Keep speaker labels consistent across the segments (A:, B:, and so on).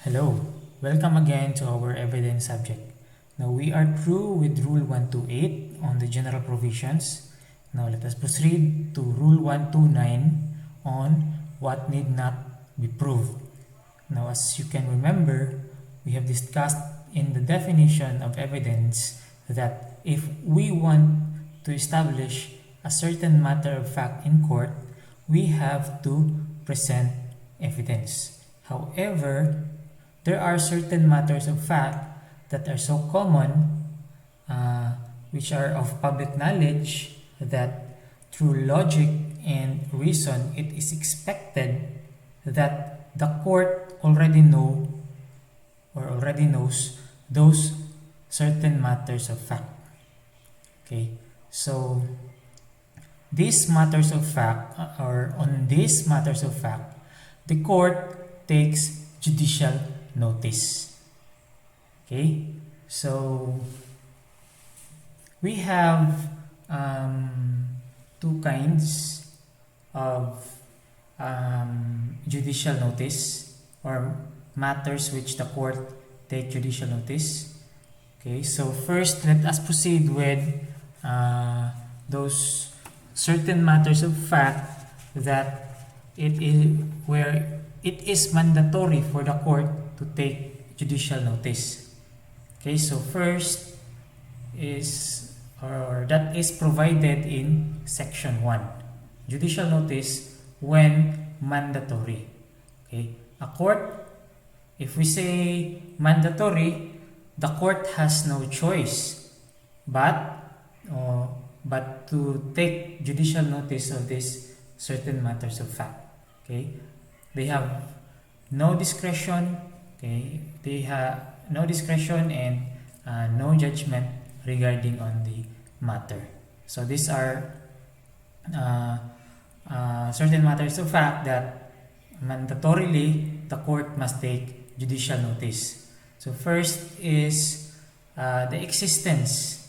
A: Hello, welcome again to our evidence subject. Now we are through with Rule 128 on the general provisions. Now let us proceed to Rule 129 on what need not be proved. Now as you can remember, we have discussed in the definition of evidence that if we want to establish a certain matter of fact in court, we have to present evidence. However, there are certain matters of fact that are so common, which are of public knowledge, that through logic and reason, it is expected that the court already knows those certain matters of fact. Okay, so these matters of fact, or on these matters of fact, the court takes judicial notice. Okay, so we have two kinds of judicial notice, or matters which the court take judicial notice. Okay, so first let us proceed with those certain matters of fact that it is mandatory for the court to take judicial notice. Okay, so first is, or that is provided in section 1, judicial notice when mandatory. Okay, a court, if we say mandatory, the court has no choice but to take judicial notice of these certain matters of fact. Okay, they have no discretion. Okay, they have no discretion and no judgment regarding on the matter. So these are certain matters of fact that mandatorily the court must take judicial notice. So first is the existence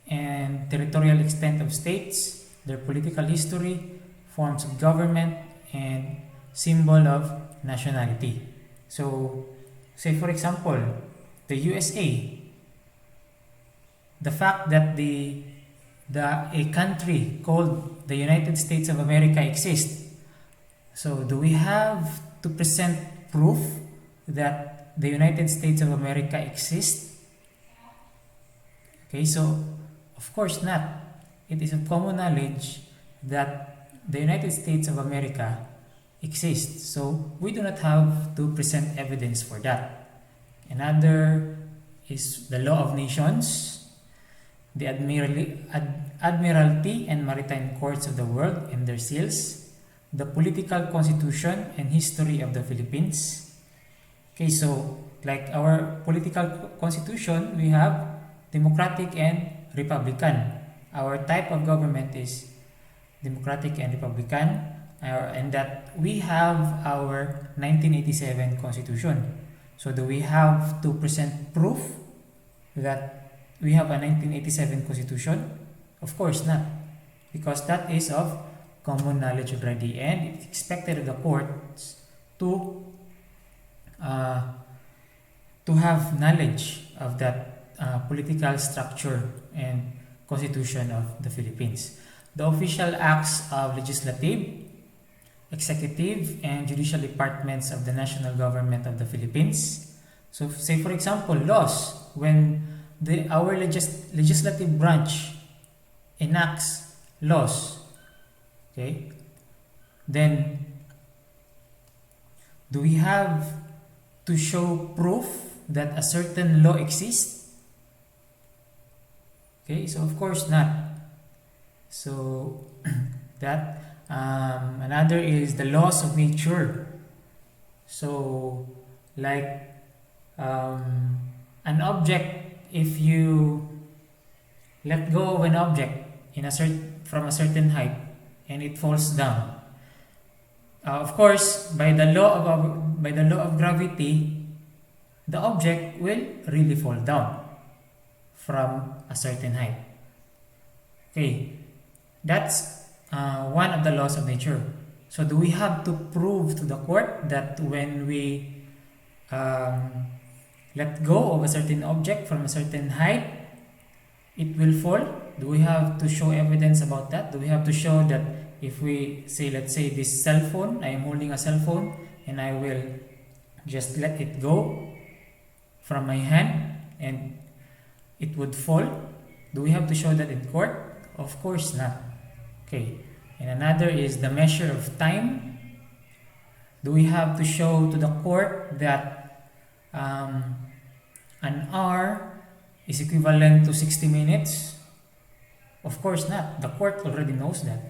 A: and territorial extent of states, their political history, forms of government, and symbol of nationality. So say for example, the USA, the fact that a country called the United States of America exists. So do we have to present proof that the United States of America exists? Okay, so of course not. It is of common knowledge that the United States of America exists. So we do not have to present evidence for that. Another is the law of nations, the admiralty and maritime courts of the world and their seals, the political constitution and history of the Philippines. Okay, so like our political constitution, we have democratic and republican. Our type of government is democratic and republican, and that we have our 1987 constitution. So do we have to present proof that we have a 1987 constitution? Of course not, because that is of common knowledge already, and it's expected of the courts to have knowledge of that political structure and constitution of the Philippines. The official acts of legislative, executive, and judicial departments of the national government of the Philippines. So say for example, laws, when our legislative branch enacts laws, okay, then do we have to show proof that a certain law exists? Okay, so of course not. So that another is the laws of nature. So like an object, if you let go of an object from a certain height and it falls down, of course by the law of gravity, the object will really fall down from a certain height. Okay, that's one of the laws of nature. So do we have to prove to the court that when we let go of a certain object from a certain height, it will fall. Do we have to show evidence about that? Do we have to show that if we say, let's say this cell phone, I am holding a cell phone and I will just let it go from my hand and it would fall? Do we have to show that in court? Of course not. Okay. And another is the measure of time. Do we have to show to the court that an hour is equivalent to 60 minutes? Of course not. The court already knows that.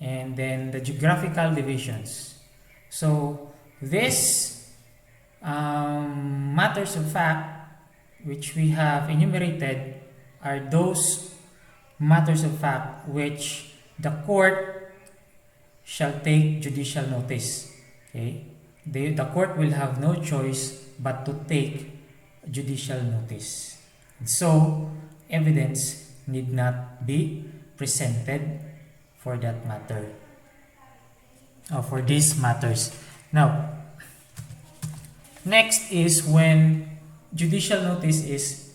A: And then the geographical divisions. So this matters of fact which we have enumerated are those matters of fact which the court shall take judicial notice. Okay? The court will have no choice but to take judicial notice. And so, evidence need not be presented for that matter, for these matters. Now, next is when judicial notice is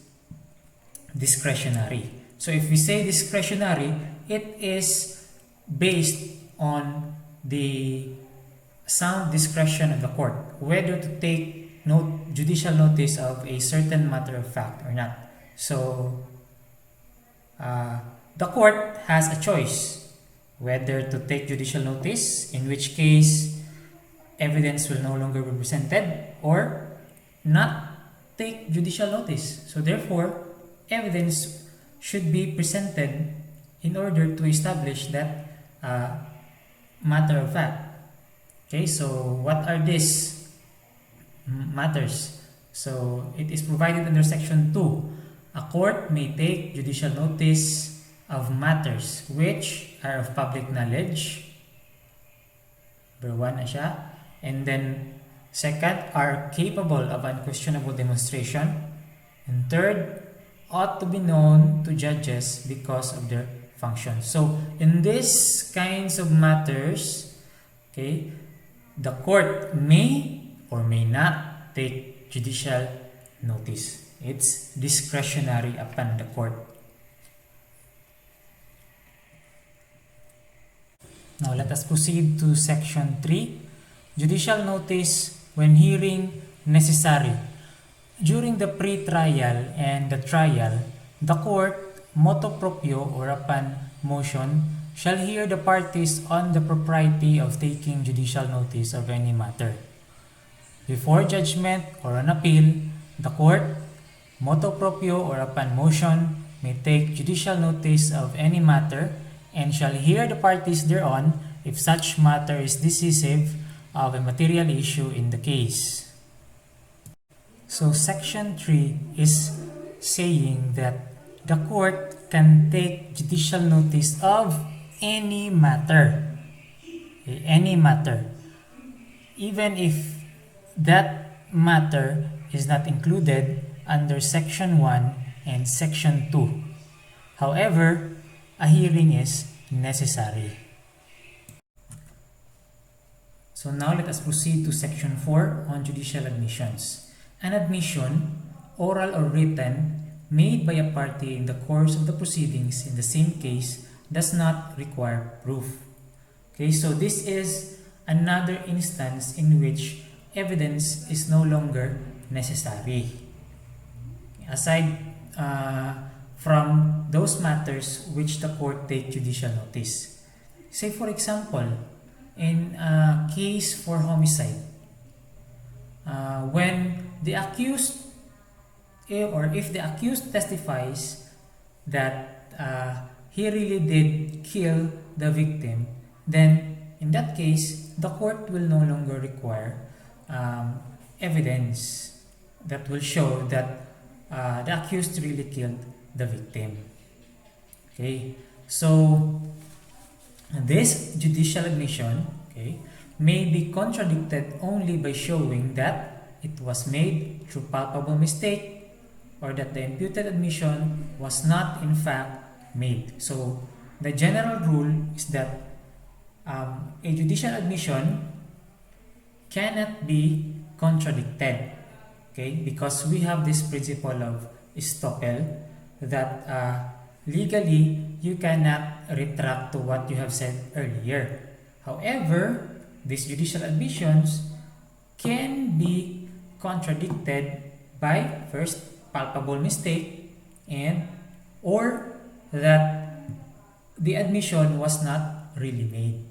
A: discretionary. So if we say discretionary, it is based on the sound discretion of the court whether to take judicial notice of a certain matter of fact or not. So the court has a choice whether to take judicial notice, in which case evidence will no longer be presented, or not take judicial notice. So therefore, evidence should be presented in order to establish that matter of fact. Okay, so what are these matters? So it is provided under section 2. A court may take judicial notice of matters which are of public knowledge. Number 1 na siya. And then second, are capable of unquestionable demonstration. And third, ought to be known to judges because of their function. So in these kinds of matters, okay, the court may or may not take judicial notice. It's discretionary upon the court. Now let us proceed to section 3. Judicial notice when hearing necessary. During the pre-trial and the trial, the court, motu proprio or upon motion, shall hear the parties on the propriety of taking judicial notice of any matter. Before judgment or an appeal, the court, motu proprio or upon motion, may take judicial notice of any matter and shall hear the parties thereon if such matter is decisive of a material issue in the case. So section 3 is saying that the court can take judicial notice of any matter. Okay, any matter. Even if that matter is not included under section 1 and section 2. However, a hearing is necessary. So now let us proceed to section 4 on judicial admissions. An admission, oral or written, made by a party in the course of the proceedings in the same case does not require proof. Okay, so this is another instance in which evidence is no longer necessary. Aside from those matters which the court take judicial notice. Say for example, in a case for homicide, when the accused, or if the accused testifies that he really did kill the victim, then in that case, the court will no longer require evidence that will show that the accused really killed the victim. Okay, so this judicial admission, okay, may be contradicted only by showing that it was made through palpable mistake or that the imputed admission was not in fact made. So the general rule is that a judicial admission cannot be contradicted. Okay, because we have this principle of estoppel that legally you cannot retract to what you have said earlier. However, these judicial admissions can be contradicted by first palpable mistake and or that the admission was not really made.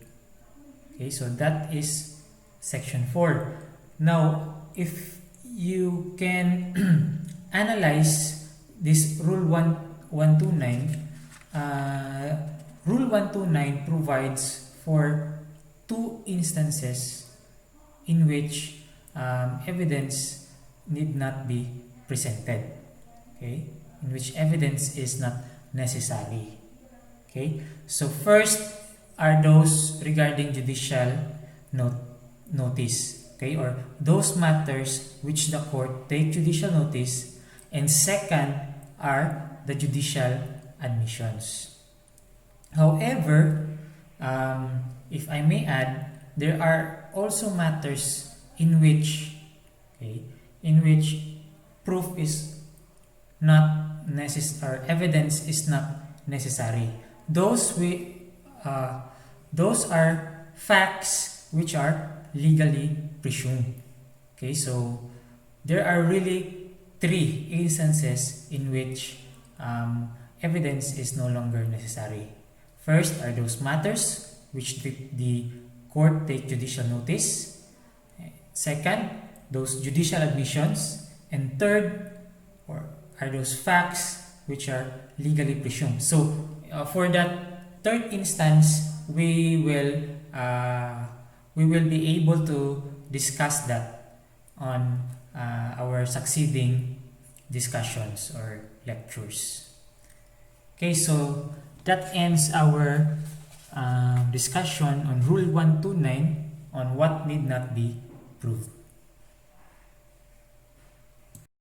A: Okay, so that is section 4. Now, if you can analyze this rule 129, rule 129 provides for two instances in which evidence need not be presented. Okay, in which evidence is not necessary. Okay, so first are those regarding judicial notice. Okay, or those matters which the court take judicial notice, and second are the judicial admissions. However, if I may add, there are also matters in which proof is not necessary, or evidence is not necessary. Those are facts which are legally presumed. Okay, so there are really 3 instances in which evidence is no longer necessary. First are those matters which the court take judicial notice. Second, those judicial admissions. And third are those facts which are legally presumed. So for that third instance, we will be able to discuss that on our succeeding discussions or lectures. Okay, so that ends our discussion on Rule 129 on what need not be proved.